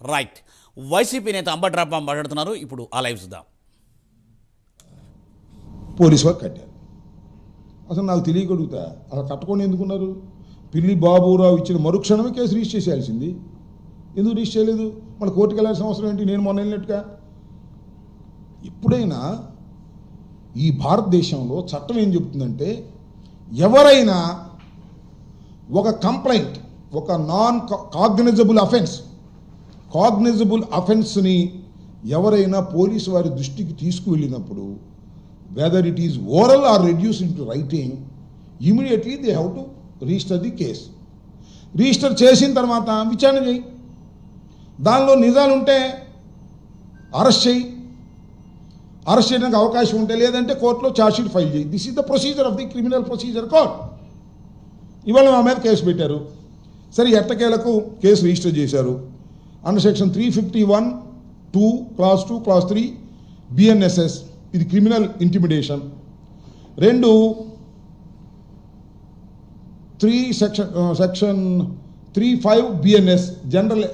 Right. YCP నేత అంబట్రాంబ మాట్లాడుతున్నారు. ఇప్పుడు ఆ లైవ్ చూద్దాం. పోలీసు వారు కట్టారు. అసలు నాకు తెలియగలుగుతా అసలు కట్టకుండా ఎందుకున్నారు? పిల్లి బాబురావు ఇచ్చిన మరుక్షణమే కేసు రిజిస్టర్ చేయాల్సింది. ఎందుకు రిజిస్టర్ చేయలేదు? మళ్ళీ కోర్టుకు వెళ్ళాల్సిన అవసరం ఏంటి? నేను మొన్న వెళ్ళినట్టుగా. ఎప్పుడైనా ఈ భారతదేశంలో చట్టం ఏం చెబుతుందంటే, ఎవరైనా ఒక కంప్లైంట్, ఒక నాన్ కాగ్నిజబుల్ అఫెన్స్ని ఎవరైనా పోలీసు వారి దృష్టికి తీసుకువెళ్ళినప్పుడు, whether it is oral or reduce in to writing, immediately they have to register the case. Register చేసిన తర్వాత విచారణ చేయి, దానిలో నిజాలుంటే అరెస్ట్ చేయి, అరెస్ట్ చేయడానికి అవకాశం ఉంటే, లేదంటే కోర్టులో ఛార్జ్షీట్ ఫైల్ చేయి. This is the procedure of the criminal procedure code. ఇవాళ మా మీద కేసు పెట్టారు. సరే, ఎట్టకేలకు కేసు రిజిస్టర్ చేశారు. Under section 351(2) class 2 class 3 BNSS, ఇది criminal intimidation. 2 section 35 BNS, general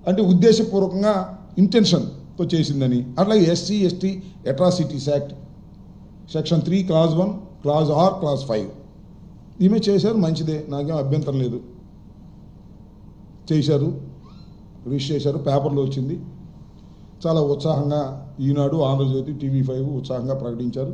అంటే ఉద్దేశపూర్వకంగా ఇంటెన్షన్తో చేసిందని. అట్లాగే SC/ST atrocities act section 3 class 1 class R class 5 ఈమె చేశారు. మంచిదే, నాకేం అభ్యంతరం లేదు. చేశారు, రిజిస్టర్ చేశారు, పేపర్లో వచ్చింది. చాలా ఉత్సాహంగా ఈనాడు, ఆంధ్రజ్యోతి, TV5 ఉత్సాహంగా ప్రకటించారు.